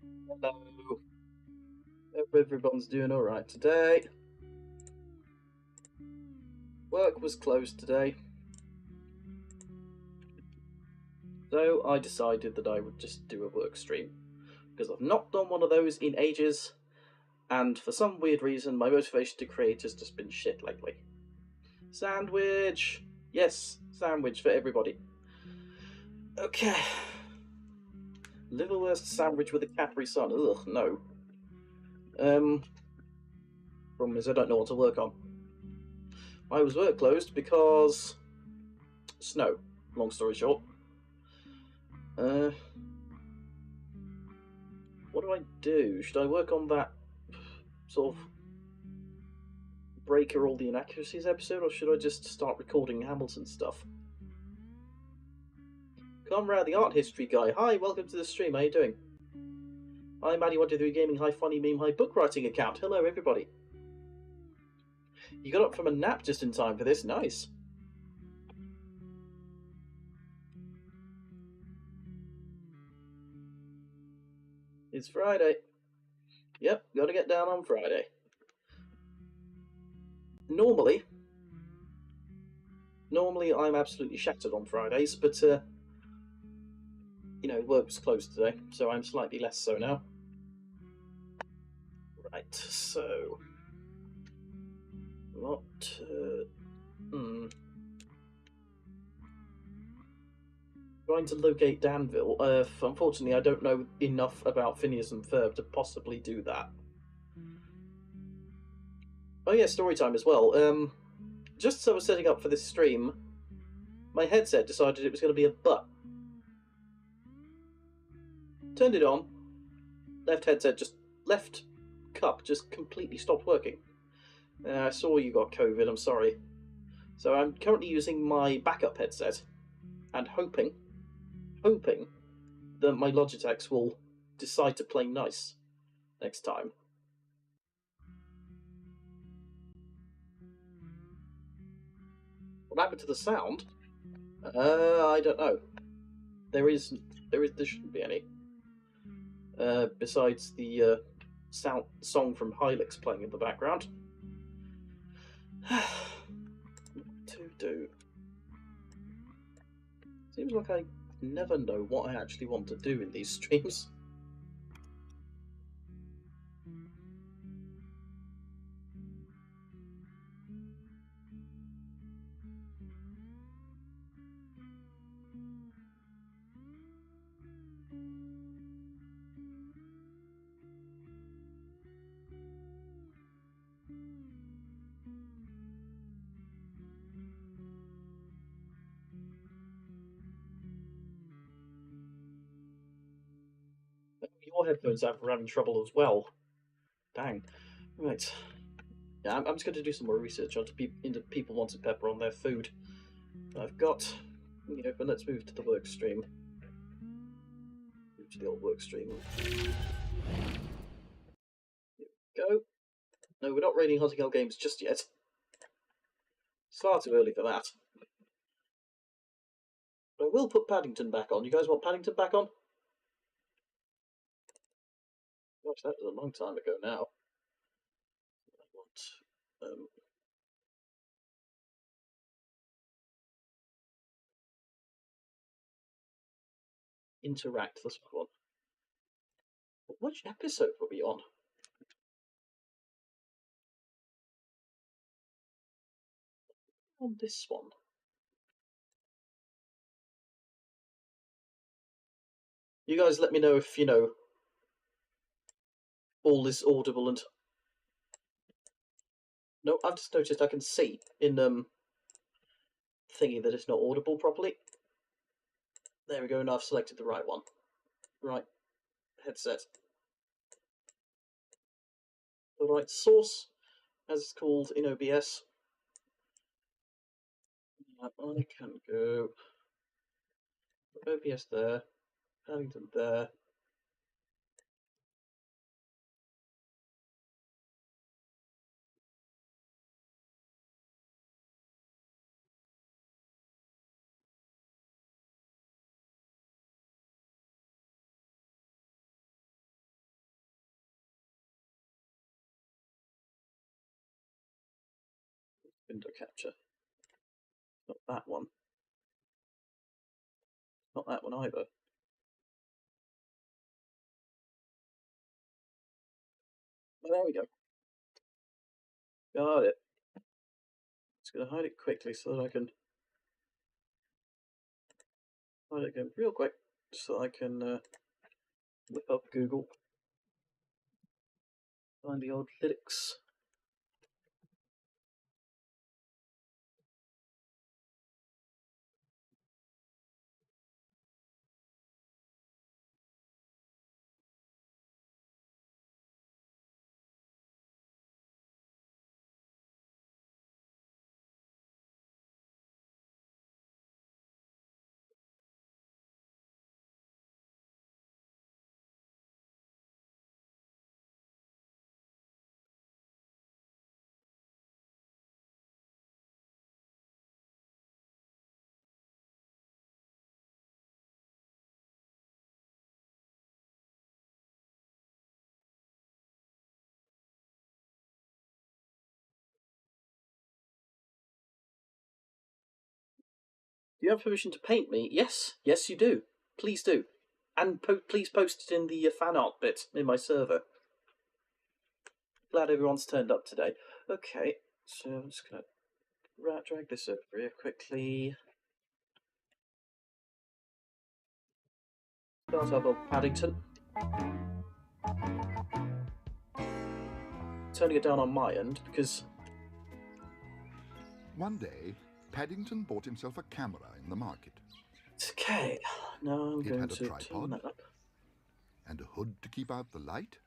Hello. Hope everyone's doing alright today. Work was closed today, so I decided that I would just do a work stream, because I've not done one of those in ages, and for some weird reason my motivation to create has just been shit lately. Sandwich! Yes, sandwich for everybody. Okay. Liverwurst sandwich with a Capri Sun. Ugh, no. Problem is I don't know what to work on. I was work closed because snow, long story short. What do I do? Should I work on that sort of breaker all the inaccuracies episode, or should I just start recording Hamilton stuff? Comrade the art history guy, hi, welcome to the stream, how you doing? Hi Maddie123 Gaming, hi Funny Meme, hi Book Writing Account, hello everybody. You got up from a nap just in time for this, nice. It's Friday. Yep, gotta get down on Friday. Normally I'm absolutely shattered on Fridays, but you know, work was closed today, so I'm slightly less so now. Right, so trying to locate Danville. Unfortunately, I don't know enough about Phineas and Ferb to possibly do that. Oh yeah, story time as well. Just as I was setting up for this stream, my headset decided it was going to be a butt. Turned it on. Left cup just completely stopped working. I saw you got COVID, I'm sorry. So I'm currently using my backup headset and hoping that my Logitechs will decide to play nice next time. What happened to the sound? I don't know. There shouldn't be any. Besides the song from Hylix playing in the background. What to do? Seems like I never know what I actually want to do in these streams. Your headphones are having trouble as well. Dang. Right. Yeah, I'm just going to do some more research into people wanting pepper on their food. I've got, you know, but let's move to the work stream. Move to the old work stream. Here we go. No, we're not raiding Hunting Hell Games just yet. It's far too early for that. But I will put Paddington back on. You guys want Paddington back on? Gosh, that was a long time ago now. I want Interact, this one. Which episode were we on? On this one. You guys let me know if, you know, all is audible and... No, I've just noticed I can see in thingy that it's not audible properly. There we go, and I've selected the right one. Right headset. The right source, as it's called in OBS. I can go OBS there, Paddington there. window capture. Not that one. Not that one either. Oh, there we go. Got it. Just going to hide it quickly so that I can hide it again real quick so I can whip up Google, find the old lyrics. Do you have permission to paint me? Yes, yes, you do. Please do. And please post it in the fan art bit in my server. Glad everyone's turned up today. Okay, so I'm just going to drag this over here quickly. Start up on Paddington. Turning it down on my end because... One day, Paddington bought himself a camera in the market. Okay, now I'm going to tripod, turn that up. And a hood to keep out the light.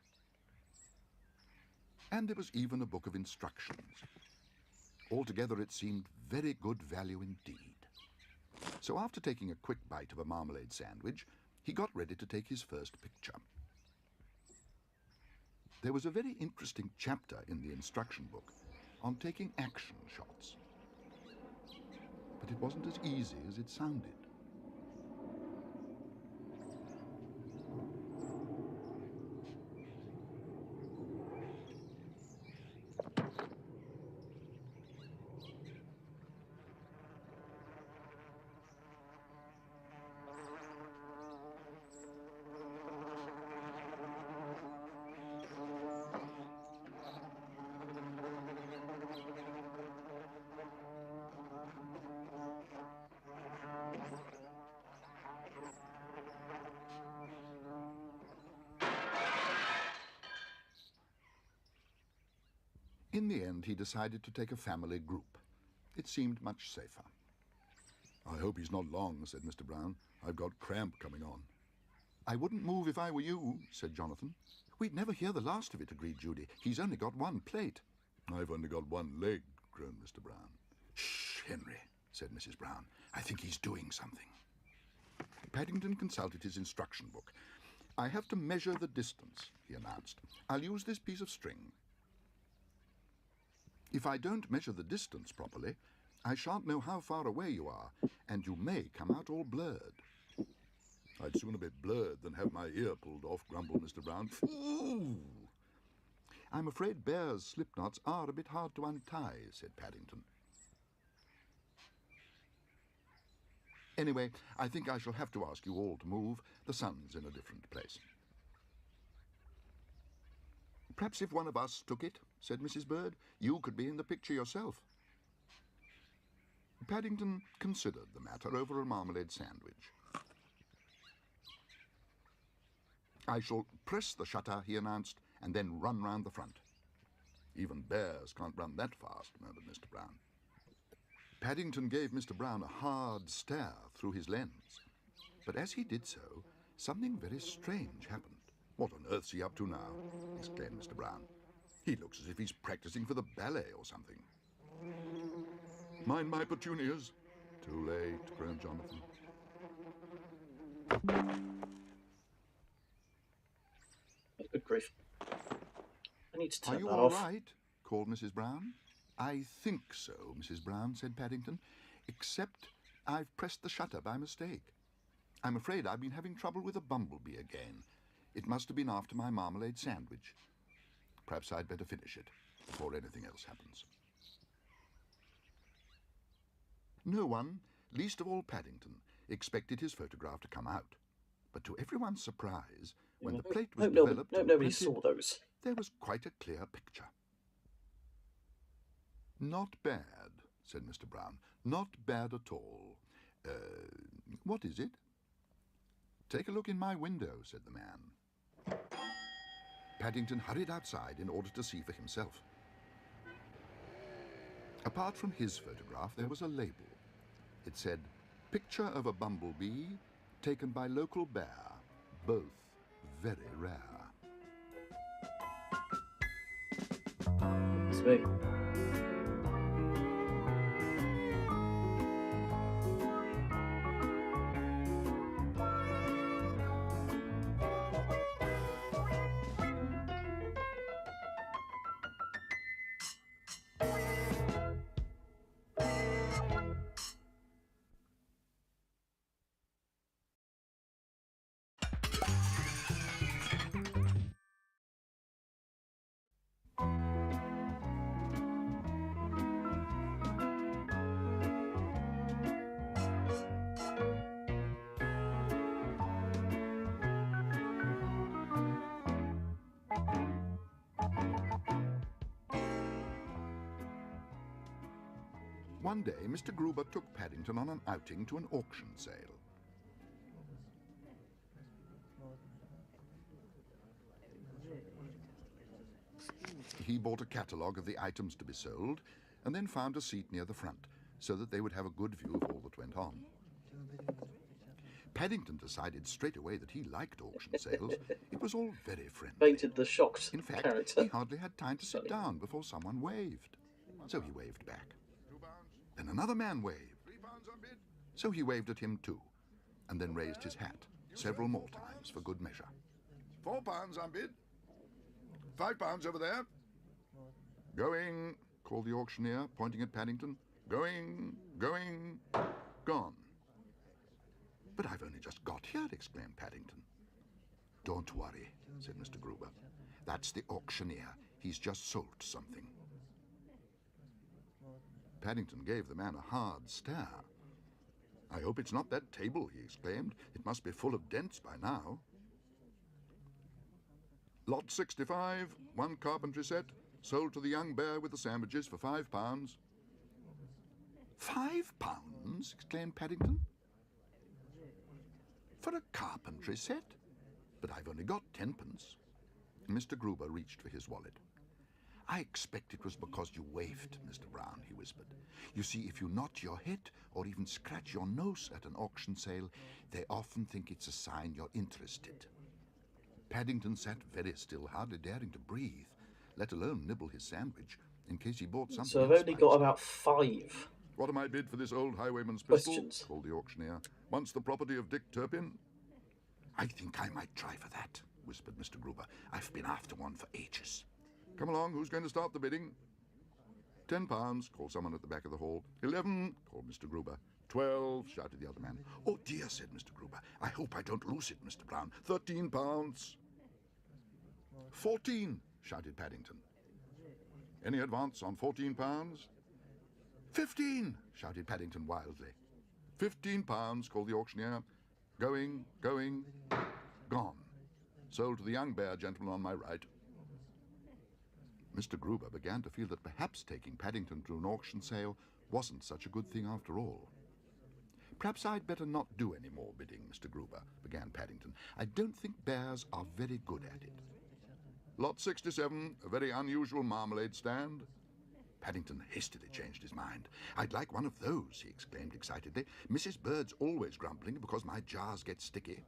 And there was even a book of instructions. Altogether, it seemed very good value indeed. So after taking a quick bite of a marmalade sandwich, he got ready to take his first picture. There was a very interesting chapter in the instruction book on taking action shots. But it wasn't as easy as it sounded. In the end, he decided to take a family group. It seemed much safer. "I hope he's not long," said Mr. Brown. "I've got cramp coming on." "I wouldn't move if I were you," said Jonathan. "We'd never hear the last of it," agreed Judy. "He's only got one plate." "I've only got one leg," groaned Mr. Brown. "Shh, Henry," said Mrs. Brown. "I think he's doing something." Paddington consulted his instruction book. "I have to measure the distance," he announced. "I'll use this piece of string. If I don't measure the distance properly, I shan't know how far away you are, and you may come out all blurred." "I'd sooner be blurred than have my ear pulled off," grumbled Mr. Brown. "Ooh!" "I'm afraid bears' slipknots are a bit hard to untie," said Paddington. "Anyway, I think I shall have to ask you all to move. The sun's in a different place." "Perhaps if one of us took it," said Mrs. Bird, "you could be in the picture yourself." Paddington considered the matter over a marmalade sandwich. "I shall press the shutter," he announced, "and then run round the front." "Even bears can't run that fast," murmured Mr. Brown. Paddington gave Mr. Brown a hard stare through his lens. But as he did so, something very strange happened. "What on earth's he up to now?" exclaimed Mr. Brown. "He looks as if he's practicing for the ballet or something." "Mind my petunias." "Too late," groaned Jonathan. Good grief. I need to turn "Are you that all off. right?" called Mrs. Brown. "I think so, Mrs. Brown," said Paddington, "except I've pressed the shutter by mistake. I'm afraid I've been having trouble with a bumblebee again. It must have been after my marmalade sandwich. Perhaps I'd better finish it before anything else happens." No one, least of all Paddington, expected his photograph to come out. But to everyone's surprise, when the plate was developed and nobody printed, saw those. there was quite a clear picture. Not bad, said Mr. Brown. Not bad at all. What is it? Take a look in my window, said the man. Paddington hurried outside in order to see for himself. Apart from his photograph, there was a label. It said, "Picture of a bumblebee, taken by local bear, both very rare." It's me. One day, Mr. Gruber took Paddington on an outing to an auction sale. He bought a catalogue of the items to be sold and then found a seat near the front so that they would have a good view of all that went on. Paddington decided straight away that he liked auction sales. It was all very friendly. Painted the shocked In fact, character. he hardly had time to sit down before someone waved. So he waved back. Then another man waved. So he waved at him too, and then raised his hat several more times for good measure. £4 on bid. £5 over there. Going, called the auctioneer, pointing at Paddington. Going, going, gone. But I've only just got here, exclaimed Paddington. Don't worry, said Mr. Gruber. That's the auctioneer. He's just sold something. Paddington gave the man a hard stare. I hope it's not that table, he exclaimed. It must be full of dents by now. Lot 65, one carpentry set, sold to the young bear with the sandwiches for £5. £5? Exclaimed Paddington. For a carpentry set? But I've only got 10pence. Mr. Gruber reached for his wallet. I expect it was because you waved, Mr. Brown, he whispered. You see, if you nod your head or even scratch your nose at an auction sale, they often think it's a sign you're interested. Paddington sat very still, hardly daring to breathe, let alone nibble his sandwich, in case he bought something So I've else only by got mistake. about 5 What am I bid for this old highwayman's pistol? questions. Called the auctioneer. Once the property of Dick Turpin. I think I might try for that, whispered Mr. Gruber. I've been after one for ages. Come along, who's going to start the bidding? £10, called someone at the back of the hall. 11, called Mr. Gruber. 12, shouted the other man. Oh dear, said Mr. Gruber. I hope I don't lose it, Mr. Brown. £13. 14, shouted Paddington. Any advance on £14? 15, shouted Paddington wildly. £15, called the auctioneer. Going, going, gone. Sold to the young bear gentleman on my right. Mr. Gruber began to feel that perhaps taking Paddington to an auction sale wasn't such a good thing after all. Perhaps I'd better not do any more bidding, Mr. Gruber, began Paddington. I don't think bears are very good at it. Lot 67, a very unusual marmalade stand. Paddington hastily changed his mind. I'd like one of those, he exclaimed excitedly. Mrs. Bird's always grumbling because my jars get sticky.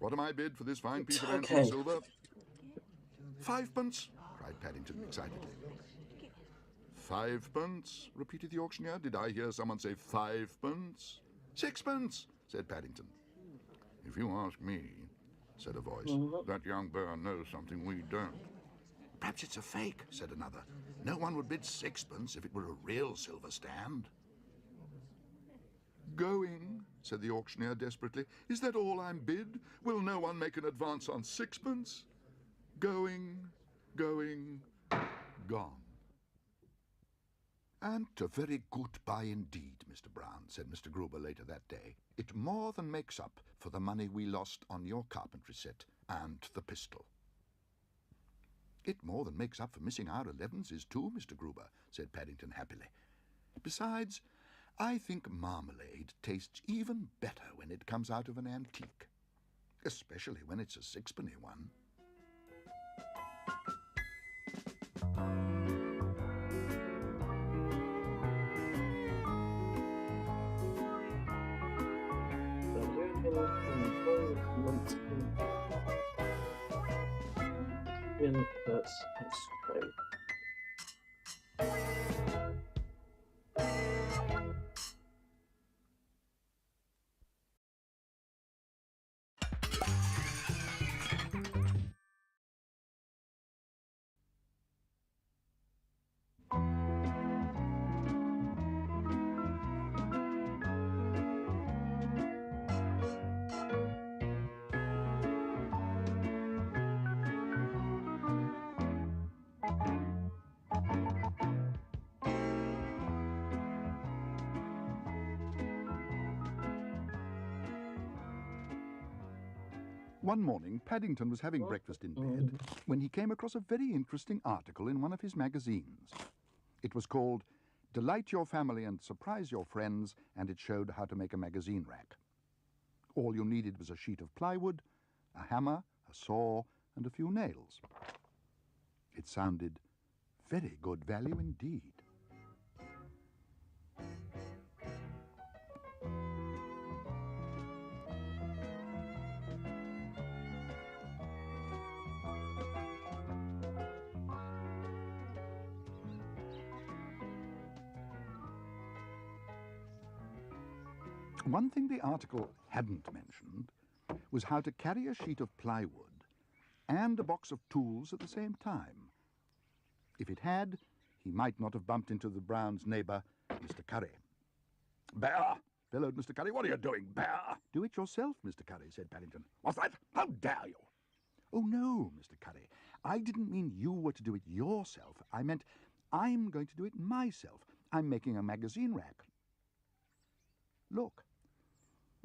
What am I bid for this fine piece of Okay. antique silver? 5pence, cried Paddington excitedly. 5pence, repeated the auctioneer. Did I hear someone say 5pence? 6pence, said Paddington. If you ask me, said a voice, that young bear knows something we don't. Perhaps it's a fake, said another. No one would bid 6pence if it were a real silver stand. Going, said the auctioneer desperately. Is that all I'm bid? Will no one make an advance on 6pence? Going, going, gone. "And a very good buy indeed, Mr. Brown," said Mr. Gruber later that day. "It more than makes up for the money we lost on your carpentry set and the pistol." "It more than makes up for missing our 11s too, Mr. Gruber," said Paddington happily. "Besides, I think marmalade tastes even better when it comes out of an antique, especially when it's a sixpenny one." That's great. One morning, Paddington was having breakfast in bed when he came across a very interesting article in one of his magazines. It was called "Delight Your Family and Surprise Your Friends," and it showed how to make a magazine rack. All you needed was a sheet of plywood, a hammer, a saw, and a few nails. It sounded very good value indeed. One thing the article hadn't mentioned was how to carry a sheet of plywood and a box of tools at the same time. If it had, he might not have bumped into the Browns' neighbour, Mr. Curry. "Bear!" bellowed Mr. Curry. "What are you doing, Bear?" "Do it yourself, Mr. Curry," said Paddington. "What's that? How dare you?" "Oh, no, Mr. Curry. I didn't mean you were to do it yourself. I meant I'm going to do it myself. I'm making a magazine rack. Look."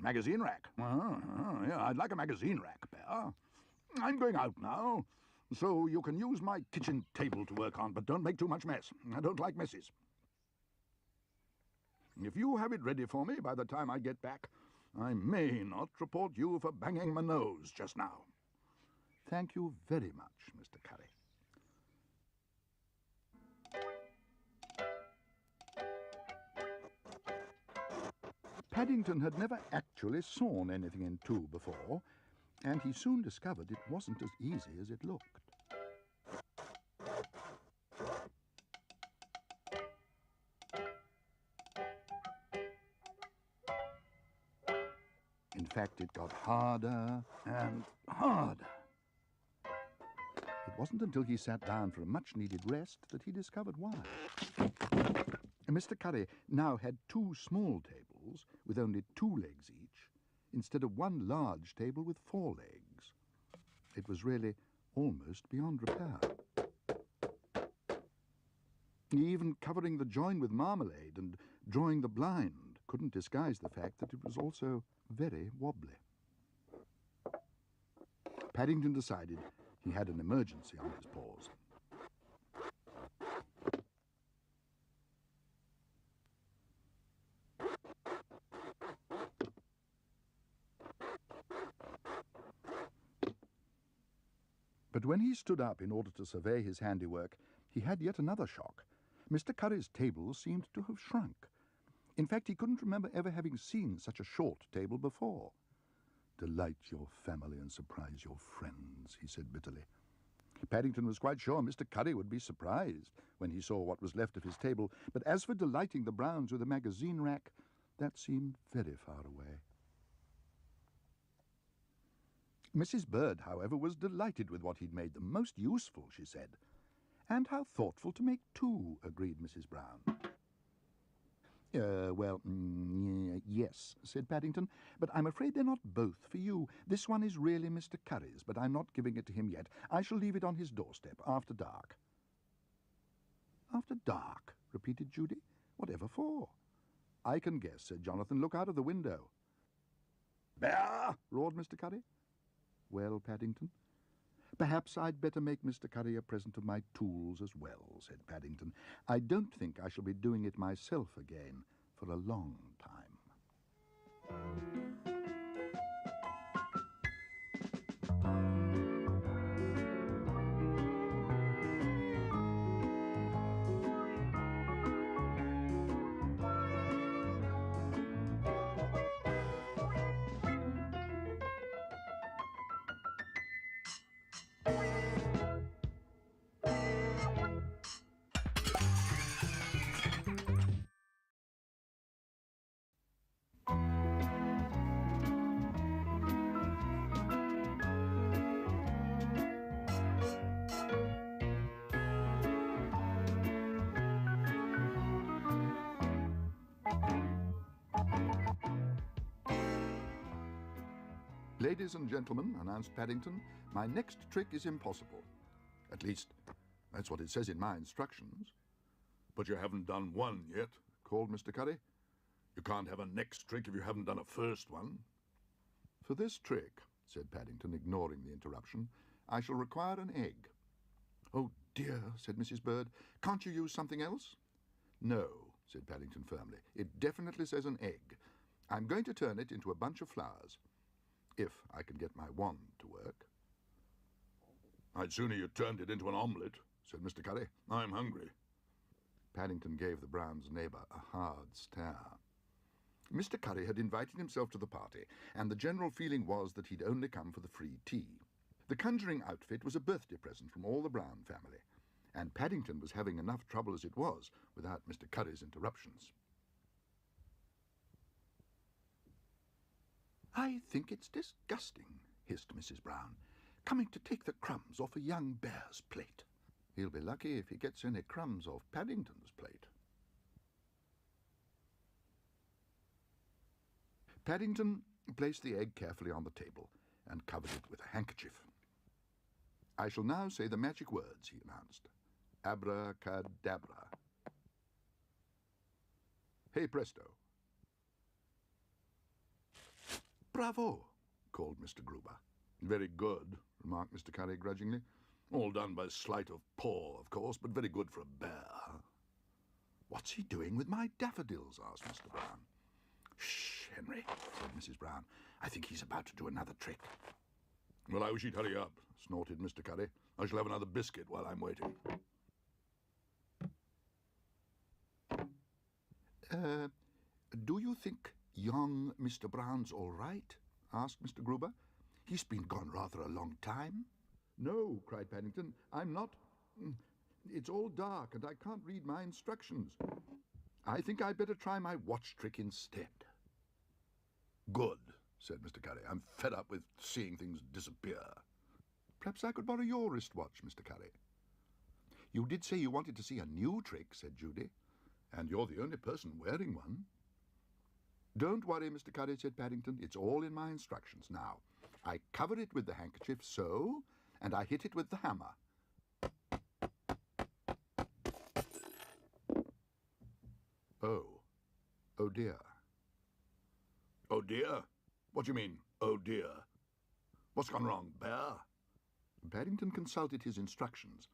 "Magazine rack? Yeah, I'd like a magazine rack, Bear. I'm going out now, so you can use my kitchen table to work on, but don't make too much mess. I don't like messes. If you have it ready for me by the time I get back, I may not report you for banging my nose just now." "Thank you very much, Mr. Curry." Paddington had never actually sawn anything in two before, and he soon discovered it wasn't as easy as it looked. In fact, it got harder and harder. It wasn't until he sat down for a much-needed rest that he discovered why. Mr. Curry now had two small tables with only 2 legs each, instead of one large table with 4 legs. It was really almost beyond repair. Even covering the join with marmalade and drawing the blind couldn't disguise the fact that it was also very wobbly. Paddington decided he had an emergency on his paws. But when he stood up in order to survey his handiwork, he had yet another shock. Mr. Curry's table seemed to have shrunk. In fact, he couldn't remember ever having seen such a short table before. "Delight your family and surprise your friends," he said bitterly. Paddington was quite sure Mr. Curry would be surprised when he saw what was left of his table, but as for delighting the Browns with a magazine rack, that seemed very far away. Mrs. Bird, however, was delighted with what he'd made them. "Most useful," she said. "And how thoughtful to make 2, agreed Mrs. Brown. Yes, said Paddington, "but I'm afraid they're not both for you. This one is really Mr. Curry's, but I'm not giving it to him yet. I shall leave it on his doorstep after dark." "After dark?" repeated Judy. Whatever for? I can guess, said Jonathan. Look out of the window. Bear! Roared Mr. Curry. Well, Paddington? Perhaps I'd better make Mr. Curry a present of my tools as well, said Paddington. I don't think I shall be doing it myself again for a long time. Ladies and gentlemen, announced Paddington, my next trick is impossible. At least, that's what it says in my instructions. But you haven't done one yet, called Mr. Curry. You can't have a next trick if you haven't done a first one. For this trick, said Paddington, ignoring the interruption, I shall require an egg. Oh dear, said Mrs. Bird, can't you use something else? No, said Paddington firmly. It definitely says an egg. I'm going to turn it into a bunch of flowers. If I can get my wand to work. I'd sooner you turned it into an omelette, said Mr. Curry. I'm hungry. Paddington gave the Brown's neighbour a hard stare. Mr. Curry had invited himself to the party, and the general feeling was that he'd only come for the free tea. The conjuring outfit was a birthday present from all the Brown family, and Paddington was having enough trouble as it was without Mr. Curry's interruptions. I think it's disgusting, hissed Mrs. Brown, coming to take the crumbs off a young bear's plate. He'll be lucky if he gets any crumbs off Paddington's plate. Paddington placed the egg carefully on the table and covered it with a handkerchief. I shall now say the magic words, he announced. Abracadabra. Hey presto. Bravo, called Mr. Gruber. Very good, remarked Mr. Curry grudgingly. All done by sleight of paw, of course, but very good for a bear. What's he doing with my daffodils? Asked Mr. Brown. Shh, Henry, said Mrs. Brown. I think he's about to do another trick. Well, I wish he'd hurry up, snorted Mr. Curry. I shall have another biscuit while I'm waiting. Do you think young Mr. Brown's all right? Asked Mr. Gruber. He's been gone rather a long time. No, cried Paddington. I'm not. It's all dark and I can't read my instructions. I think I'd better try my watch trick instead. Good, said Mr. Curry. I'm fed up with seeing things disappear. Perhaps I could borrow your wristwatch, Mr. Curry. You did say you wanted to see a new trick, said Judy. And you're the only person wearing one. Don't worry, Mr. Curry, said Paddington. It's all in my instructions now. I cover it with the handkerchief, so, and I hit it with the hammer. Oh dear. Oh dear? What do you mean, oh dear? What's gone wrong, Bear? Paddington consulted his instructions.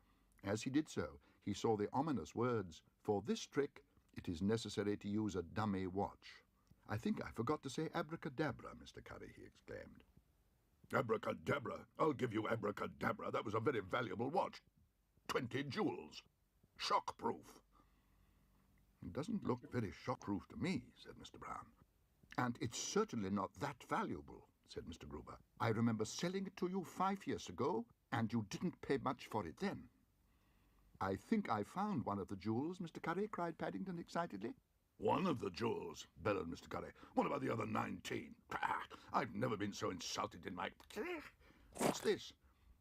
As he did so, he saw the ominous words, "For this trick, it is necessary to use a dummy watch." I think I forgot to say abracadabra, Mr. Curry, he exclaimed. Abracadabra? I'll give you abracadabra. That was a very valuable watch. 20 jewels. Shockproof. It doesn't look very shockproof to me, said Mr. Brown. And it's certainly not that valuable, said Mr. Gruber. I remember selling it to you 5 years ago, and you didn't pay much for it then. I think I found one of the jewels, Mr. Curry, cried Paddington excitedly. One of the jewels, bellowed Mr. Curry. What about the other 19? I've never been so insulted in my... What's this?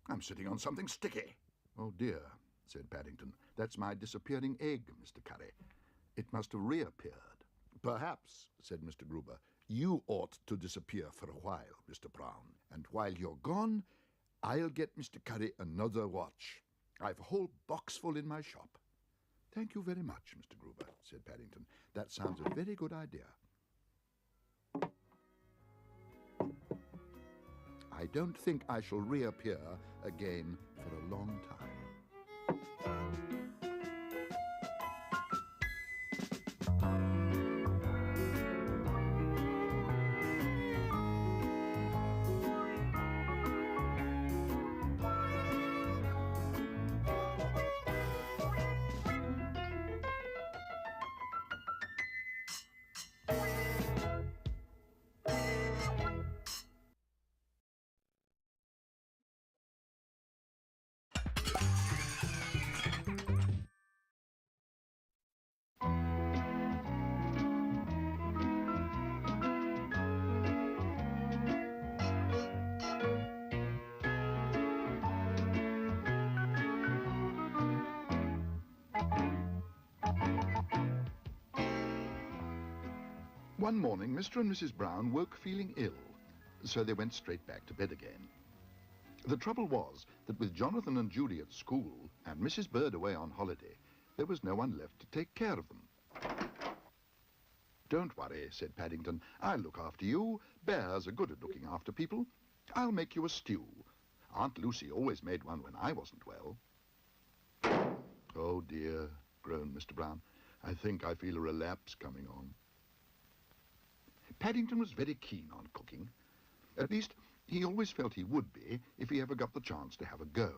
I'm sitting on something sticky. Oh dear, said Paddington. That's my disappearing egg, Mr. Curry. It must have reappeared. Perhaps, said Mr. Gruber, you ought to disappear for a while, Mr. Brown. And while you're gone, I'll get Mr. Curry another watch. I've a whole box full in my shop. Thank you very much, Mr. Gruber, said Paddington. That sounds a very good idea. I don't think I shall reappear again for a long time. One morning, Mr. and Mrs. Brown woke feeling ill, so they went straight back to bed again. The trouble was that with Jonathan and Judy at school and Mrs. Bird away on holiday, there was no one left to take care of them. Don't worry, said Paddington. I'll look after you. Bears are good at looking after people. I'll make you a stew. Aunt Lucy always made one when I wasn't well. Oh, dear, groaned Mr. Brown. I think I feel a relapse coming on. Paddington was very keen on cooking. At least, he always felt he would be if he ever got the chance to have a go.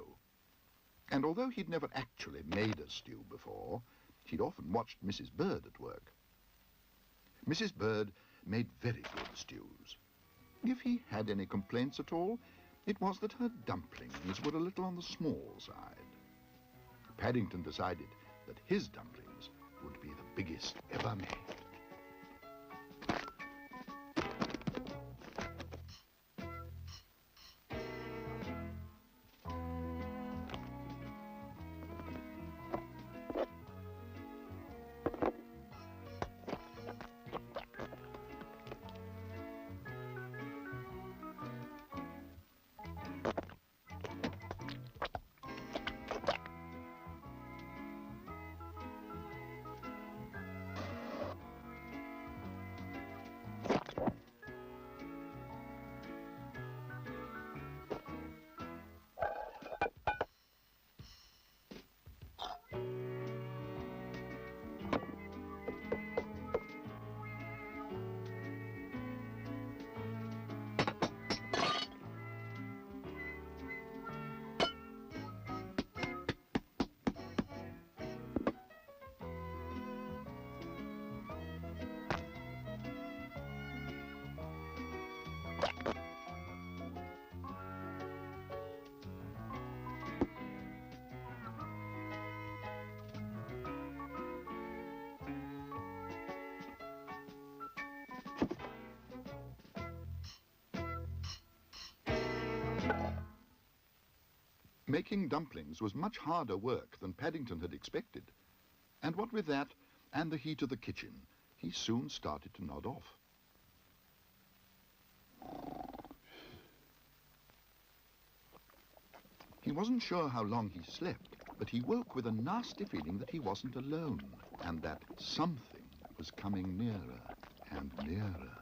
And although he'd never actually made a stew before, he'd often watched Mrs. Bird at work. Mrs. Bird made very good stews. If he had any complaints at all, it was that her dumplings were a little on the small side. Paddington decided that his dumplings would be the biggest ever made. Making dumplings was much harder work than Paddington had expected. And what with that, and the heat of the kitchen, he soon started to nod off. He wasn't sure how long he slept, but he woke with a nasty feeling that he wasn't alone, and that something was coming nearer and nearer.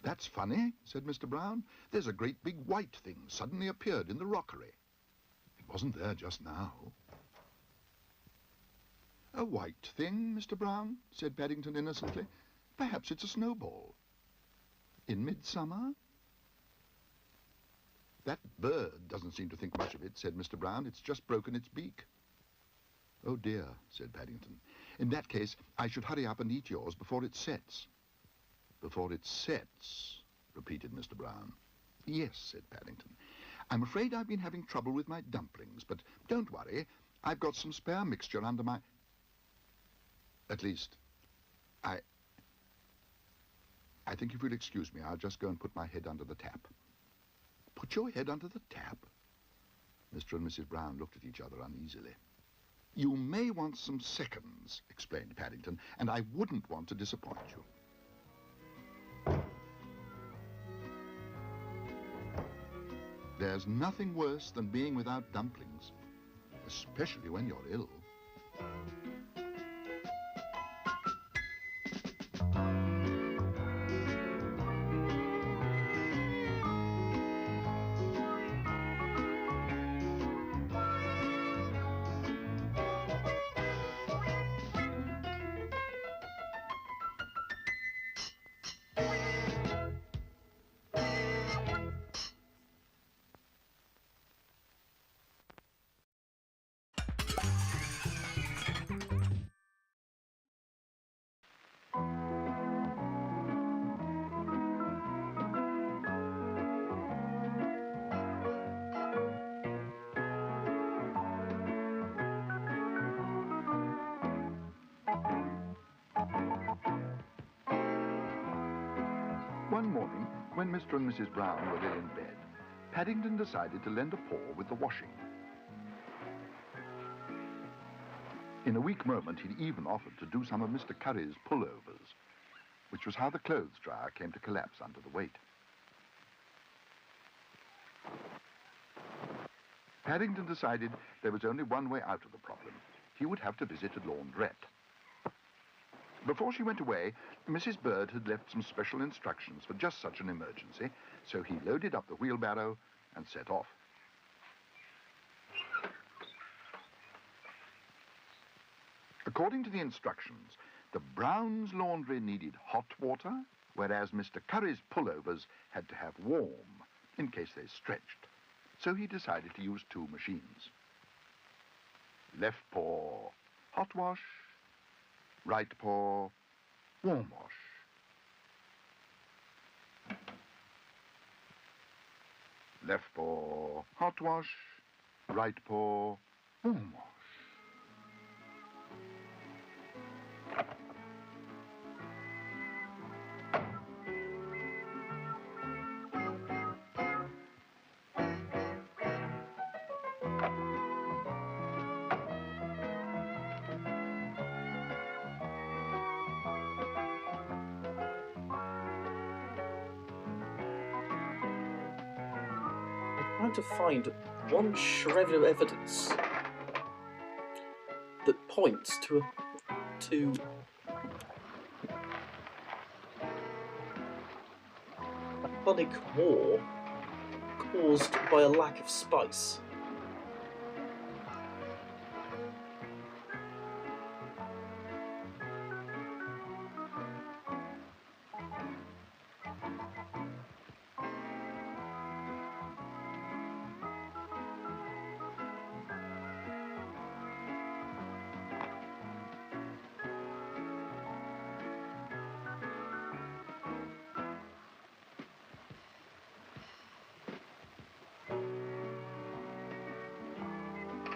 That's funny, said Mr. Brown. There's a great big white thing suddenly appeared in the rockery. It wasn't there just now. A white thing, Mr. Brown, said Paddington innocently. Perhaps it's a snowball. In midsummer? That bird doesn't seem to think much of it, said Mr. Brown. It's just broken its beak. Oh, dear, said Paddington. In that case, I should hurry up and eat yours before it sets. Before it sets, repeated Mr. Brown. Yes, said Paddington. I'm afraid I've been having trouble with my dumplings, but don't worry. I've got some spare mixture under my... At least, I think if you'll excuse me, I'll just go and put my head under the tap. Put your head under the tap? Mr. and Mrs. Brown looked at each other uneasily. You may want some seconds, explained Paddington, and I wouldn't want to disappoint you. There's nothing worse than being without dumplings, especially when you're ill. One morning, when Mr. and Mrs. Brown were ill in bed, Paddington decided to lend a paw with the washing. In a weak moment, he'd even offered to do some of Mr. Curry's pullovers, which was how the clothes dryer came to collapse under the weight. Paddington decided there was only one way out of the problem. He would have to visit a laundrette. Before she went away, Mrs. Bird had left some special instructions for just such an emergency, so he loaded up the wheelbarrow and set off. According to the instructions, the Browns' laundry needed hot water, whereas Mr. Curry's pullovers had to have warm, in case they stretched. So he decided to use two machines. Left paw, hot wash. Right paw, warm wash. Left paw, hot wash. Right paw, warm wash. I'm trying to find one shred of evidence that points to a bubonic war caused by a lack of spice.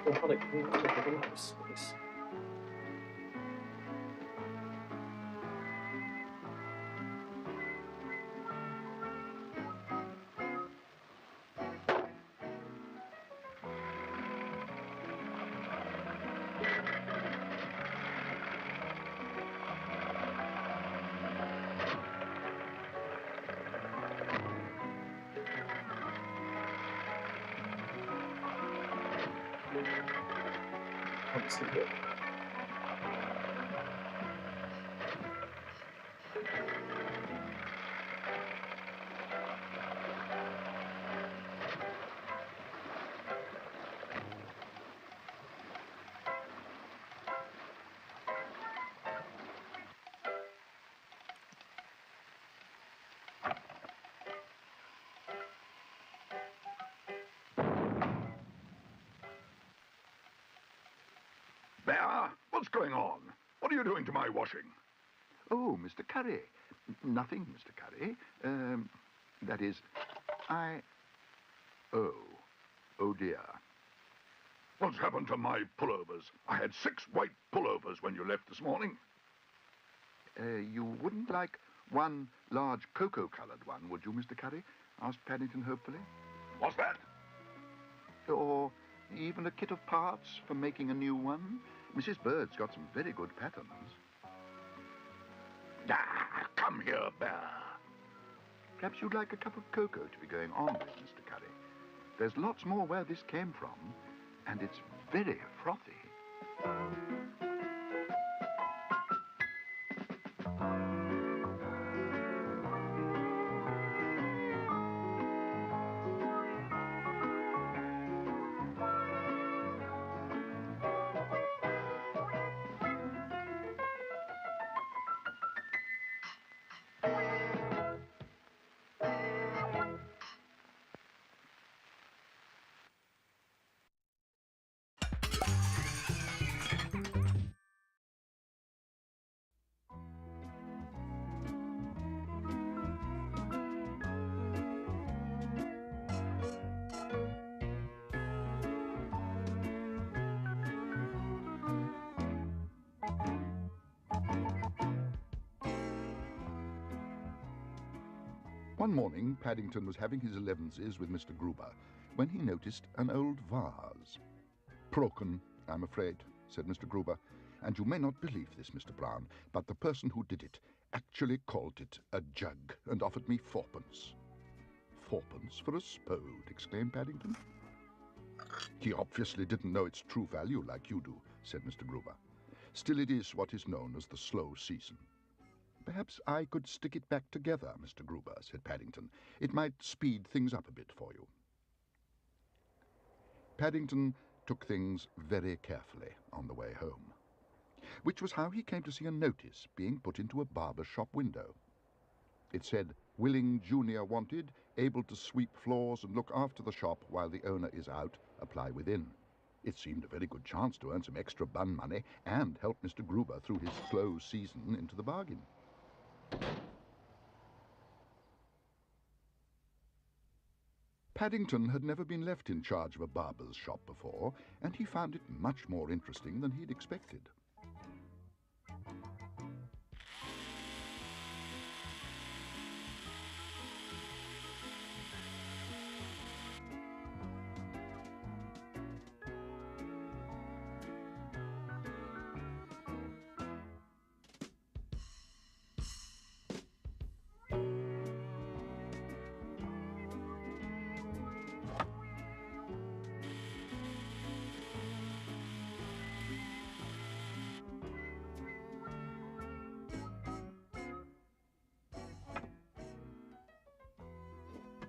Bubonic spice. Let's see here. Bear, what's going on? What are you doing to my washing? Oh, Mr. Curry. Nothing, Mr. Curry. That is, Oh dear. What's happened to my pullovers? I had 6 white pullovers when you left this morning. You wouldn't like one large cocoa-coloured one, would you, Mr. Curry? Asked Paddington hopefully. What's that? Or Even a kit of parts for making a new one? Mrs. Bird's got some very good patterns. Ah, come here, Bear. Perhaps you'd like a cup of cocoa to be going on with, Mr. Curry. There's lots more where this came from, and it's very frothy. One morning, Paddington was having his elevenses with Mr. Gruber when he noticed an old vase. "Broken, I'm afraid," said Mr. Gruber, "and you may not believe this, Mr. Brown, but the person who did it actually called it a jug and offered me fourpence." "Fourpence for a spode?" exclaimed Paddington. "He obviously didn't know its true value like you do," said Mr. Gruber. "Still, it is what is known as the slow season." "Perhaps I could stick it back together, Mr. Gruber," said Paddington. "It might speed things up a bit for you." Paddington took things very carefully on the way home, which was how he came to see a notice being put into a barber's shop window. It said, "Willing junior wanted, able to sweep floors and look after the shop while the owner is out, apply within." It seemed a very good chance to earn some extra bun money and help Mr. Gruber through his slow season into the bargain. Paddington had never been left in charge of a barber's shop before, and he found it much more interesting than he'd expected.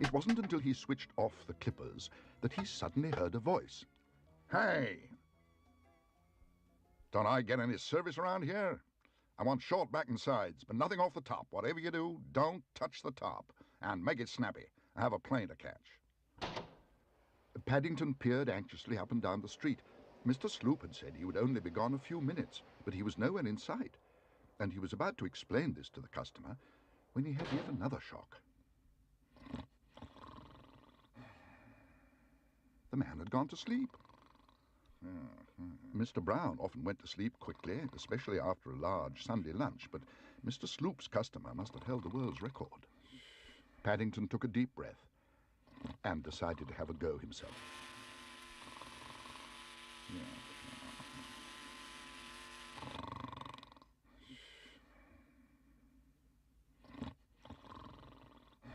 It wasn't until he switched off the clippers that he suddenly heard a voice. "Hey! Don't I get any service around here? I want short back and sides, but nothing off the top. Whatever you do, don't touch the top. And make it snappy. I have a plane to catch." Paddington peered anxiously up and down the street. Mr. Sloop had said he would only be gone a few minutes, but he was nowhere in sight, and he was about to explain this to the customer when he had yet another shock. The man had gone to sleep. Mr. Brown often went to sleep quickly, especially after a large Sunday lunch, but Mr. Sloop's customer must have held the world's record. Paddington took a deep breath and decided to have a go himself.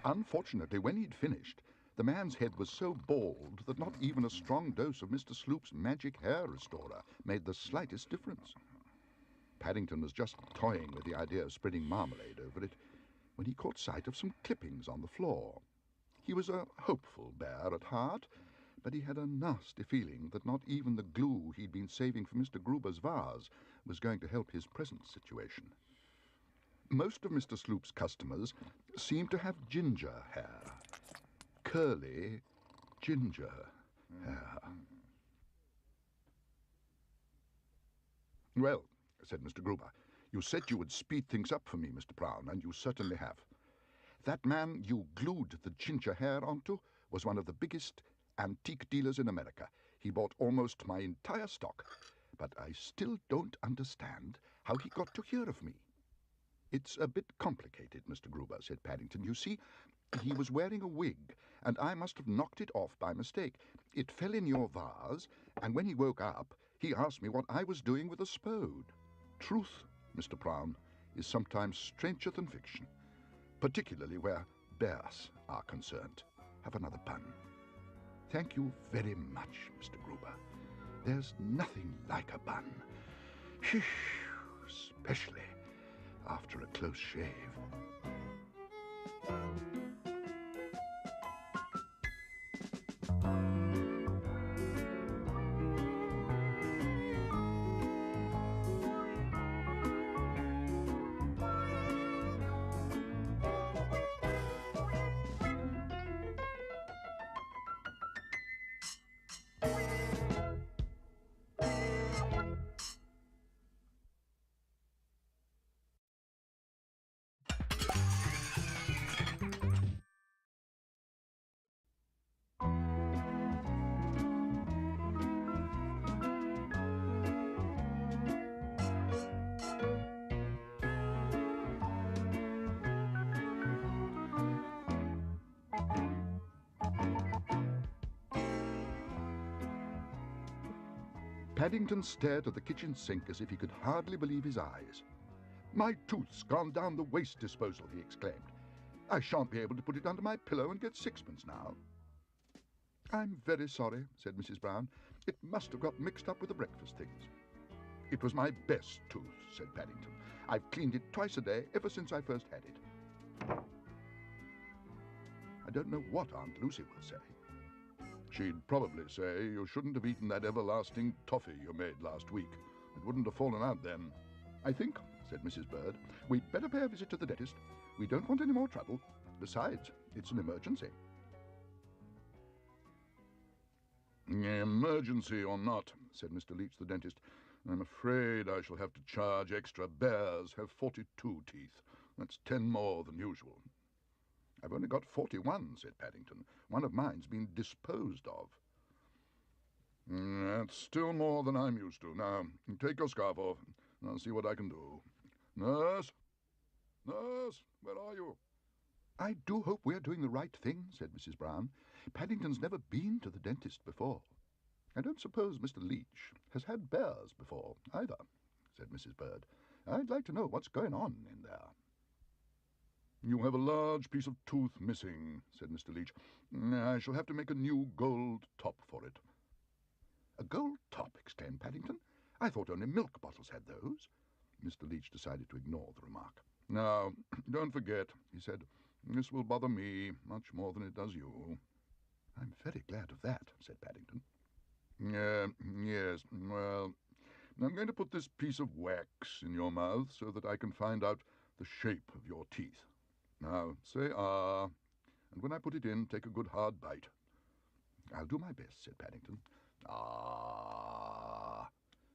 Unfortunately, when he'd finished, the man's head was so bald that not even a strong dose of Mr. Sloop's magic hair restorer made the slightest difference. Paddington was just toying with the idea of spreading marmalade over it when he caught sight of some clippings on the floor. He was a hopeful bear at heart, but he had a nasty feeling that not even the glue he'd been saving for Mr. Gruber's vase was going to help his present situation. Most of Mr. Sloop's customers seemed to have ginger hair. Curly, ginger hair. "Well," said Mr. Gruber, "you said you would speed things up for me, Mr. Brown, and you certainly have. That man you glued the ginger hair onto was one of the biggest antique dealers in America. He bought almost my entire stock, but I still don't understand how he got to hear of me." "It's a bit complicated, Mr. Gruber," said Paddington. "You see, he was wearing a wig, and I must have knocked it off by mistake. It fell in your vase, and when he woke up, he asked me what I was doing with a spode. Truth, Mr. Brown, is sometimes stranger than fiction, particularly where bears are concerned. Have another bun. Thank you very much, Mr. Gruber. There's nothing like a bun, especially after a close shave. Paddington stared at the kitchen sink as if he could hardly believe his eyes. "My tooth's gone down the waste disposal," he exclaimed. "I shan't be able to put it under my pillow and get sixpence now." "I'm very sorry," said Mrs. Brown. "It must have got mixed up with the breakfast things." "It was my best tooth," said Paddington. "I've cleaned it twice a day ever since I first had it." I don't know what Aunt Lucy will say. She'd probably say you shouldn't have eaten that everlasting toffee you made last week. It wouldn't have fallen out then. "I think," said Mrs. Bird, "we'd better pay a visit to the dentist. We don't want any more trouble. Besides, it's an emergency." "Emergency or not," said Mr. Leach, the dentist, "I'm afraid I shall have to charge extra. Bears have 42 teeth. That's 10 more than usual." "I've only got 41, said Paddington. "One of mine's been disposed of." "That's still more than I'm used to. Now, take your scarf off, and I'll see what I can do. Nurse! Nurse, where are you?" "I do hope we're doing the right thing," said Mrs. Brown. "Paddington's never been to the dentist before. I don't suppose Mr. Leach has had bears before, either," said Mrs. Bird. "I'd like to know what's going on in there." "You have a large piece of tooth missing," said Mr. Leach. "I shall have to make a new gold top for it." "A gold top?" exclaimed Paddington. "I thought only milk bottles had those." Mr. Leach decided to ignore the remark. "Now, don't forget," he said, "this will bother me much more than it does you." "I'm very glad of that," said Paddington. Yes, well, I'm going to put this piece of wax in your mouth so that I can find out the shape of your teeth. Now, say ah, and when I put it in, take a good hard bite." "I'll do my best," said Paddington. "Ah,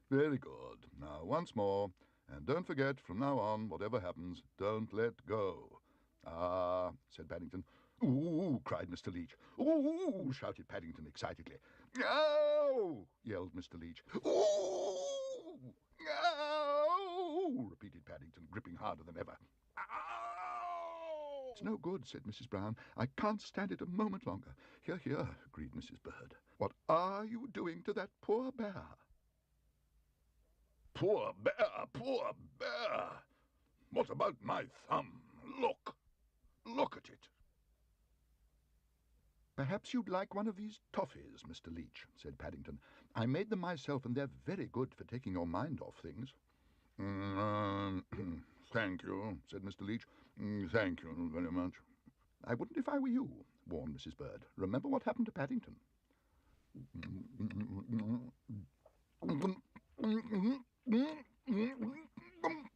very good. Now, once more, and don't forget, from now on, whatever happens, don't let go." "Ah," said Paddington. "Ooh," cried Mr. Leach. "Ooh," shouted Paddington excitedly. "Ow!" yelled Mr. Leach. "Ooh! Ow!" repeated Paddington, gripping harder than ever. "Ow!" "It's no good," said Mrs. Brown. "I can't stand it a moment longer." "Hear, hear," agreed Mrs. Bird. "What are you doing to that poor bear?" Poor bear, poor bear! What about my thumb? Look! Look at it!" "Perhaps you'd like one of these toffees, Mr. Leach," said Paddington. "I made them myself, and they're very good for taking your mind off things." Thank you," said Mr. Leach. "Thank you very much." "I wouldn't if I were you," warned Mrs. Bird. "Remember what happened to Paddington."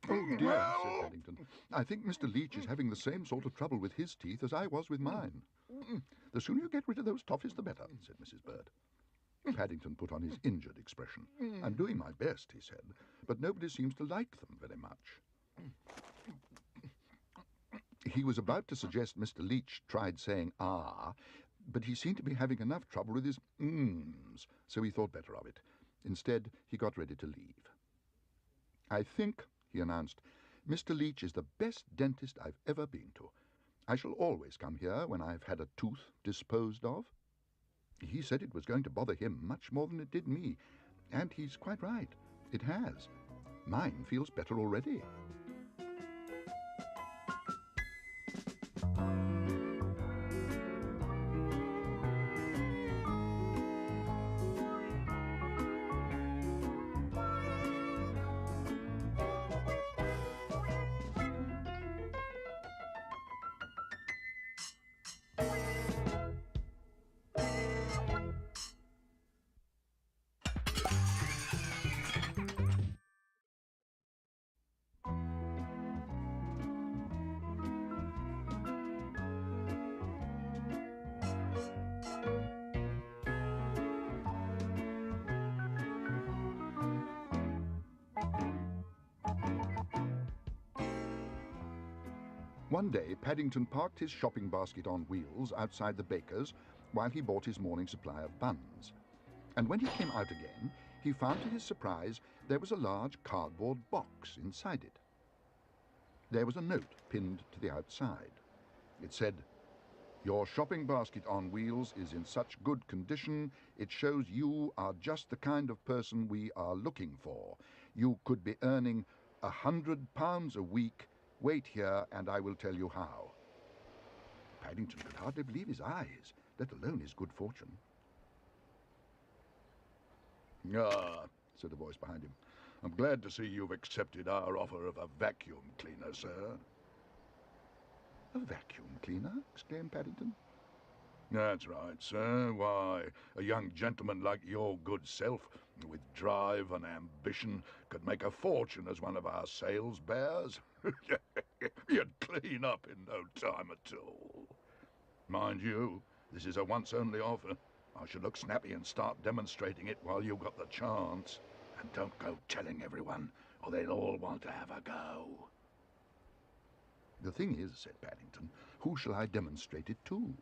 "Oh, dear," said Paddington. "I think Mr. Leach is having the same sort of trouble with his teeth as I was with mine." "The sooner you get rid of those toffees, the better," said Mrs. Bird. Paddington put on his injured expression. "I'm doing my best," he said, "but nobody seems to like them very much." He was about to suggest Mr. Leach tried saying "ah," but he seemed to be having enough trouble with his "mms," so he thought better of it. Instead, he got ready to leave. "I think," he announced, "Mr. Leach is the best dentist I've ever been to. I shall always come here when I've had a tooth disposed of. He said it was going to bother him much more than it did me, and he's quite right. It has. Mine feels better already. One day, Paddington parked his shopping basket on wheels outside the baker's while he bought his morning supply of buns. And when he came out again, he found to his surprise there was a large cardboard box inside it. There was a note pinned to the outside. It said, "Your shopping basket on wheels is in such good condition, it shows you are just the kind of person we are looking for. You could be earning £100 a week. Wait here and I will tell you how." Paddington could hardly believe his eyes, let alone his good fortune. "Ah," said a voice behind him. "I'm glad to see you've accepted our offer of a vacuum cleaner, sir." "A vacuum cleaner?" exclaimed Paddington. "That's right, sir. Why, a young gentleman like your good self, with drive and ambition, could make a fortune as one of our sales bears. You'd clean up in no time at all. Mind you, this is a once-only offer. I should look snappy and start demonstrating it while you've got the chance. And don't go telling everyone, or they'll all want to have a go." "The thing is," said Paddington, "who shall I demonstrate it to?"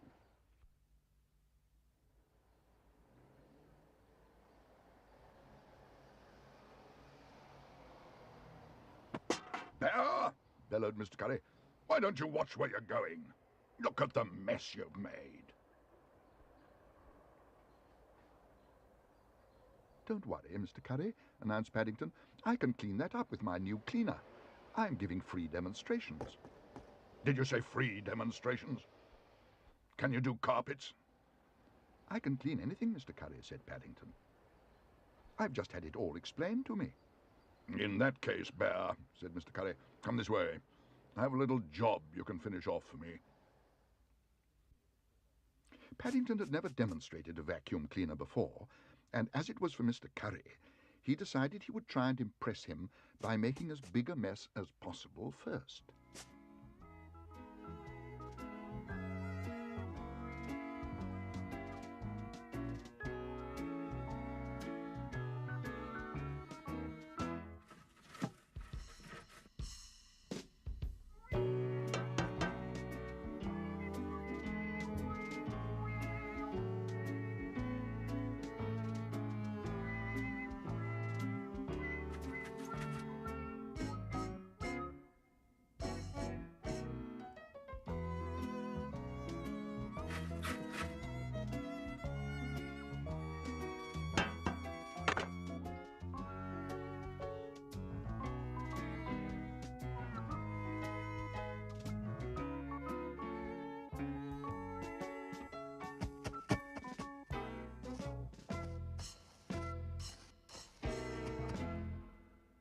"Bear!" bellowed Mr. Curry. "Why don't you watch where you're going? Look at the mess you've made." "Don't worry, Mr. Curry," announced Paddington. "I can clean that up with my new cleaner. I'm giving free demonstrations." Did you say free demonstrations? Can you do carpets? "I can clean anything, Mr. Curry," said Paddington. "I've just had it all explained to me." "In that case, Bear," said Mr. Curry, "come this way. I have a little job you can finish off for me." Paddington had never demonstrated a vacuum cleaner before, and as it was for Mr. Curry, he decided he would try and impress him by making as big a mess as possible first.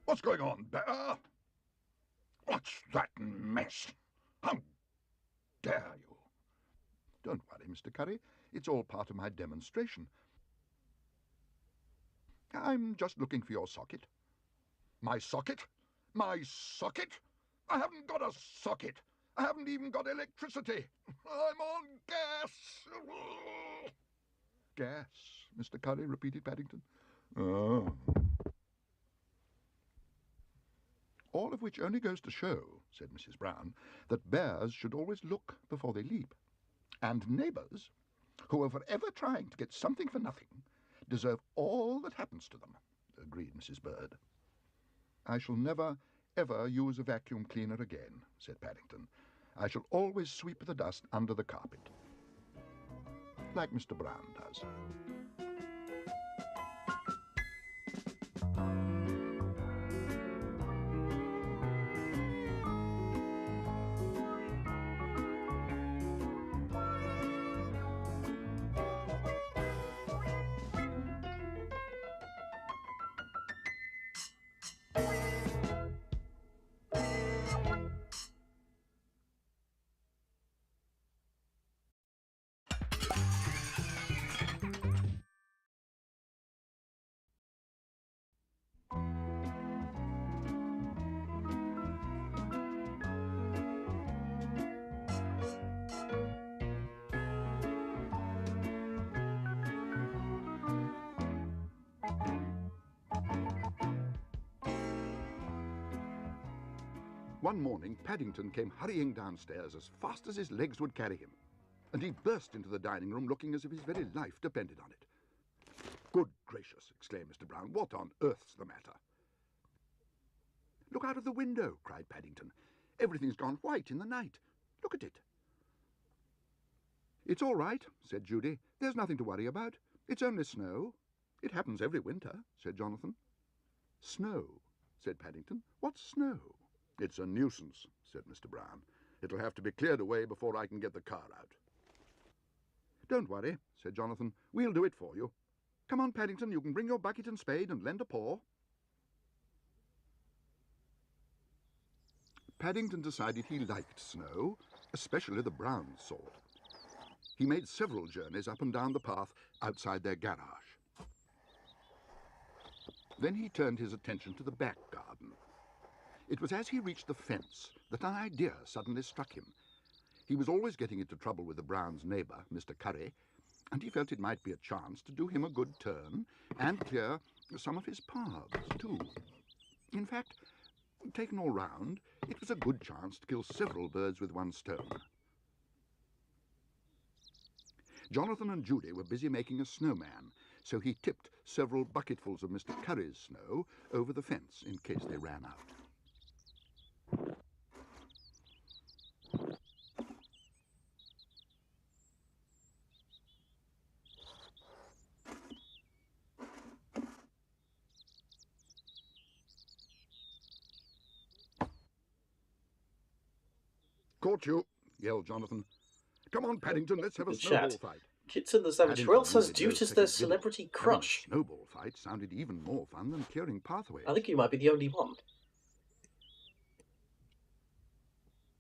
What's going on, Bear? What's that mess? How dare you? "Don't worry, Mr. Curry. It's all part of my demonstration. I'm just looking for your socket." My socket? My socket? I haven't got a socket. I haven't even got electricity. I'm on gas. "Gas," Mr. Curry repeated Paddington. "Oh." "All of which only goes to show," said Mrs. Brown, "that bears should always look before they leap. And neighbours, who are forever trying to get something for nothing, deserve all that happens to them," agreed Mrs. Bird. "I shall never, ever use a vacuum cleaner again," said Paddington. I shall always sweep the dust under the carpet, like Mr. Brown does. One morning, Paddington came hurrying downstairs as fast as his legs would carry him, and he burst into the dining room looking as if his very life depended on it. "Good gracious," exclaimed Mr. Brown, "what on earth's the matter?" "Look out of the window," cried Paddington. "Everything's gone white in the night. Look at it." "It's all right," said Judy. "There's nothing to worry about. It's only snow. It happens every winter," said Jonathan. "Snow," said Paddington. "What's snow?" "It's a nuisance," said Mr. Brown. "It'll have to be cleared away before I can get the car out." "Don't worry," said Jonathan. "We'll do it for you. Come on, Paddington, you can bring your bucket and spade and lend a paw." Paddington decided he liked snow, especially the brown sort. He made several journeys up and down the path outside their garage. Then he turned his attention to the back garden. It was as he reached the fence that an idea suddenly struck him. He was always getting into trouble with the Browns' neighbour, Mr. Curry, and he felt it might be a chance to do him a good turn and clear some of his paths, too. In fact, taken all round, it was a good chance to kill several birds with one stone. Jonathan and Judy were busy making a snowman, so he tipped several bucketfuls of Mr. Curry's snow over the fence in case they ran out. "Caught you," yelled Jonathan. "Come on, Paddington, let's have a The snowball chat. fight." Kids in the Savage. Who else has Paddington Dude as needed their no second guineas. celebrity Having a crush? snowball fight sounded even more fun than clearing pathways. I think you might be the only one.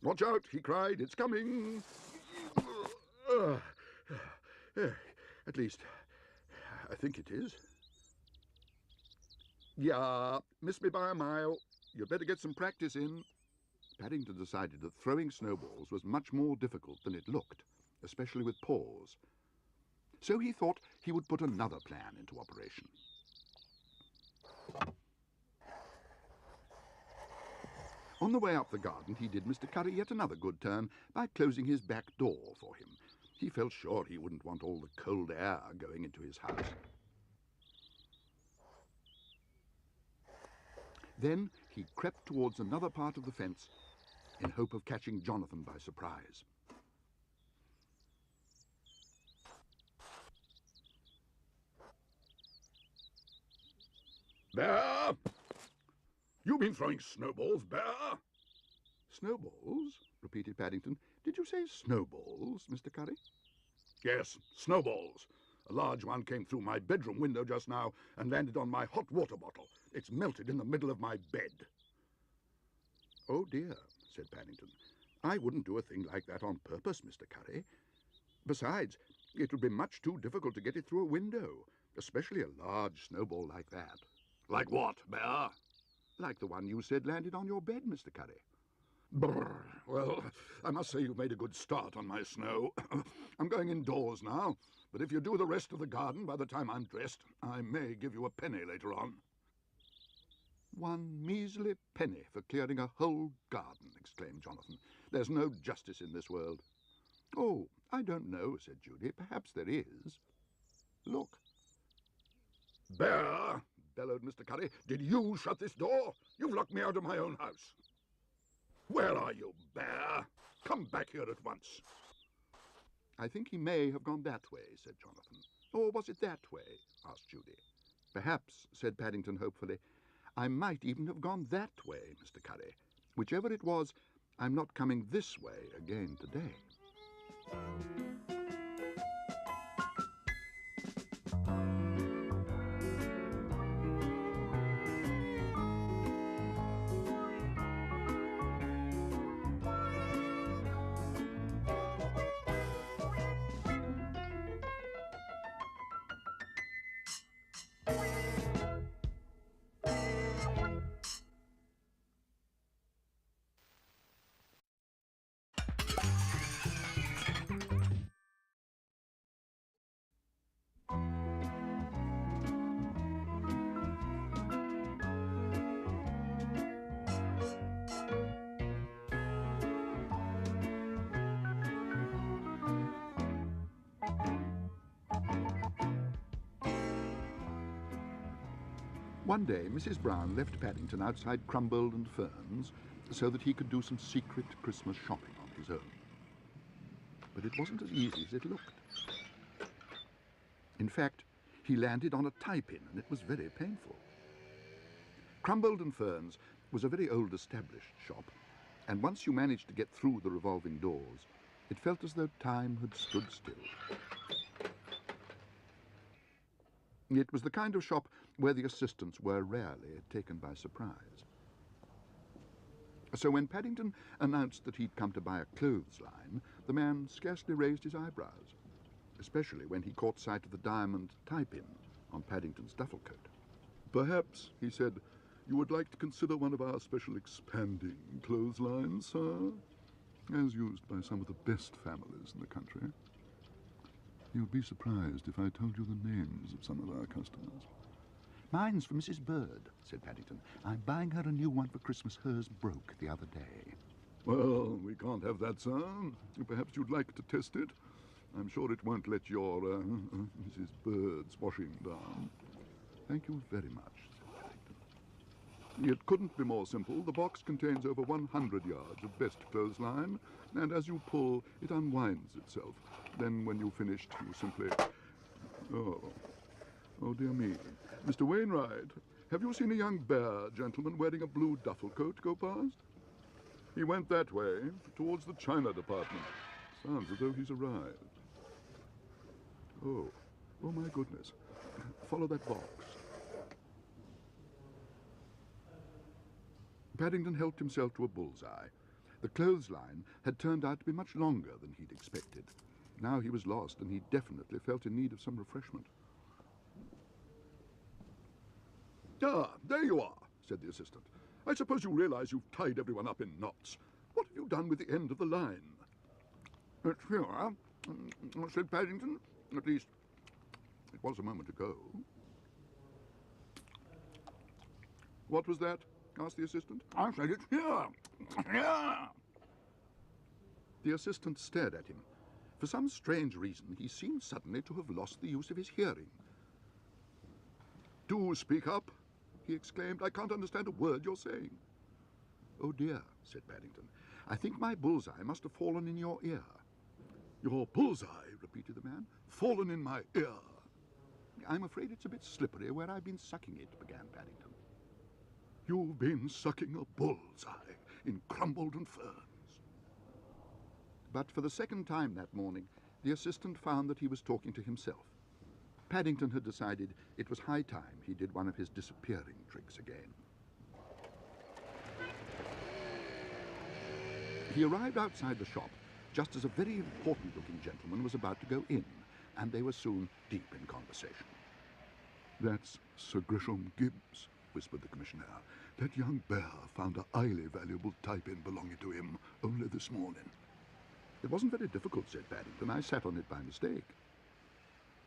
"Watch out," he cried, "it's coming." At least, I think it is. "Yeah, missed me by a mile. You'd better get some practice in." Paddington decided that throwing snowballs was much more difficult than it looked, especially with paws. So he thought he would put another plan into operation. On the way up the garden, he did Mr. Curry yet another good turn by closing his back door for him. He felt sure he wouldn't want all the cold air going into his house. Then he crept towards another part of the fence in hope of catching Jonathan by surprise. "Bear! You've been throwing snowballs, Bear!" "Snowballs?" repeated Paddington. "Did you say snowballs, Mr. Curry?" "Yes, snowballs. A large one came through my bedroom window just now and landed on my hot water bottle. It's melted in the middle of my bed." "Oh dear," said Paddington. "I wouldn't do a thing like that on purpose, Mr. Curry. Besides, it would be much too difficult to get it through a window, especially a large snowball like that." "Like what, Bear?" "Like the one you said landed on your bed, Mr. Curry." "Brr. Well, I must say you've made a good start on my snow. I'm going indoors now, but if you do the rest of the garden by the time I'm dressed, I may give you a penny later on." "One measly penny for clearing a whole garden," exclaimed Jonathan. "There's no justice in this world." "Oh, I don't know," said Judy. "Perhaps there is. Look." "Bear!" bellowed Mr. Curry. "Did you shut this door? You've locked me out of my own house." "Where are you, Bear?" Come back here at once. I think he may have gone that way, said Jonathan. Or was it that way? Asked Judy. Perhaps, said Paddington hopefully, I might even have gone that way, Mr. Curry. Whichever it was, I'm not coming this way again today. One day, Mrs. Brown left Paddington outside Crumbold and Ferns so that he could do some secret Christmas shopping on his own. But it wasn't as easy as it looked. In fact, he landed on a tie-pin, and it was very painful. Crumbold and Ferns was a very old established shop, and once you managed to get through the revolving doors, it felt as though time had stood still. It was the kind of shop where the assistants were rarely taken by surprise. So when Paddington announced that he'd come to buy a clothesline, the man scarcely raised his eyebrows, especially when he caught sight of the diamond tie-pin on Paddington's duffel coat. Perhaps, he said, you would like to consider one of our special expanding clotheslines, sir, as used by some of the best families in the country. You'd be surprised if I told you the names of some of our customers. Mine's for Mrs. Bird, said Paddington. I'm buying her a new one for Christmas. Hers broke the other day. Well, we can't have that, sir. Perhaps you'd like to test it. I'm sure it won't let your Mrs. Bird's washing down. Thank you very much, said Paddington. It couldn't be more simple. The box contains over 100 yards of best clothesline, and as you pull, it unwinds itself. Then when you've finished, you simply... Oh, dear me. Mr. Wainwright, have you seen a young bear gentleman wearing a blue duffel coat go past? He went that way, towards the China department. Sounds as though he's arrived. Oh, my goodness. Follow that box. Paddington helped himself to a bullseye. The clothesline had turned out to be much longer than he'd expected. Now he was lost, and he definitely felt in need of some refreshment. Ah, there you are, said the assistant. I suppose you realize you've tied everyone up in knots. What have you done with the end of the line? It's here, said Paddington. At least, it was a moment ago. What was that? Asked the assistant. I said it's here. Here. The assistant stared at him. For some strange reason, he seemed suddenly to have lost the use of his hearing. Do speak up, he exclaimed. I can't understand a word you're saying. Oh dear, said Paddington. I think my bullseye must have fallen in your ear. Your bullseye, repeated the man. Fallen in my ear. I'm afraid it's a bit slippery where I've been sucking it, began Paddington. You've been sucking a bullseye in Crumbold and Ferns. But for the second time that morning, the assistant found that he was talking to himself. Paddington had decided it was high time he did one of his disappearing tricks again. He arrived outside the shop just as a very important-looking gentleman was about to go in, and they were soon deep in conversation. That's Sir Gresham Gibbs, whispered the commissioner. That young bear found a highly valuable tie-pin belonging to him only this morning. It wasn't very difficult, said Paddington. I sat on it by mistake.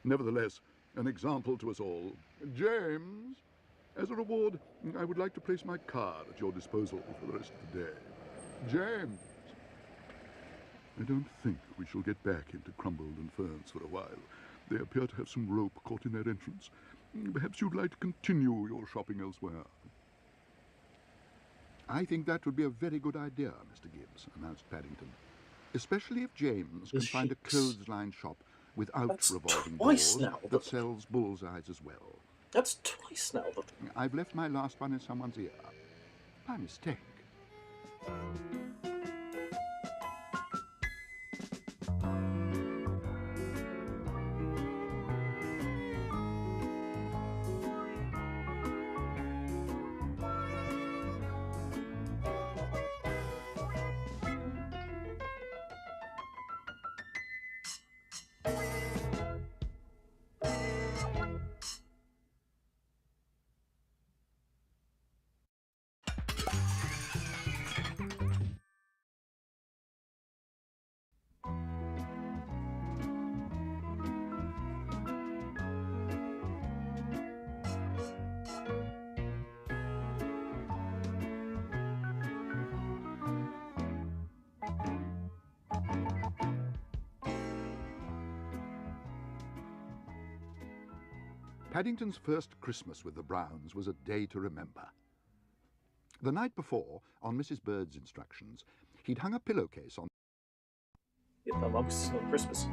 Nevertheless, an example to us all. James, as a reward, I would like to place my card at your disposal for the rest of the day. James! I don't think we shall get back into Crumbold and Ferns for a while. They appear to have some rope caught in their entrance. Perhaps you'd like to continue your shopping elsewhere. I think that would be a very good idea, Mr. Gibbs, announced Paddington. Especially if James can find a sheeps. clothesline shop without That's revolving twice doors now that sells bullseyes as well. That's twice now that... I've left my last one in someone's ear. By mistake. Paddington's first Christmas with the Browns was a day to remember. The night before, on Mrs. Bird's instructions, he'd hung a pillowcase on... Yeah, my mum's on Christmas.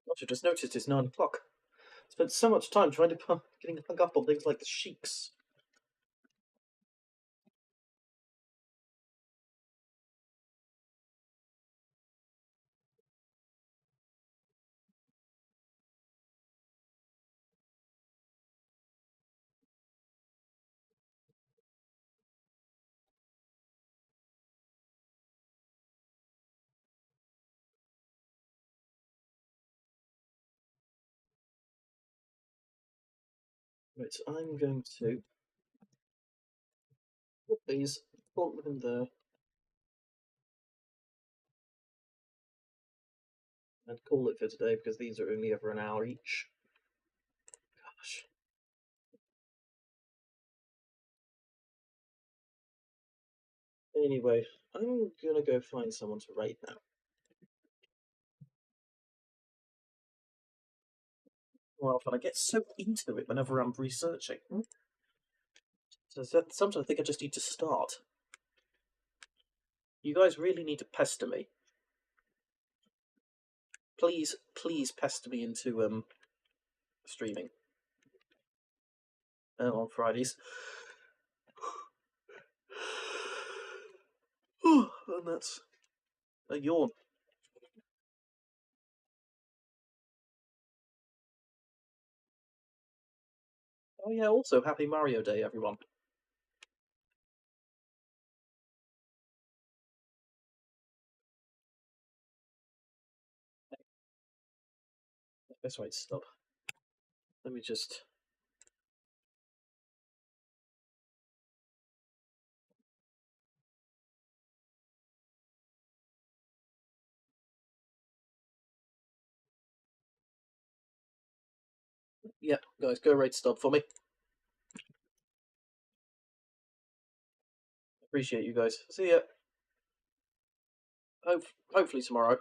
I just noticed it's 9 o'clock. Spent so much time trying to getting hung up on things like the sheiks. Right, I'm going to put these, plonk them in there, and call it for today because these are only ever an hour each. Gosh. Anyway, I'm gonna go find someone to raid now. More often, I get so into it whenever I'm researching. So sometimes I think I just need to start. You guys really need to pester me. Please, please pester me into streaming on Fridays. And that's a yawn. Oh yeah, also happy Mario Day, everyone. That's right, stop. Let me just... Yeah, guys, go rate stop for me. Appreciate you guys. See ya. Hopefully tomorrow.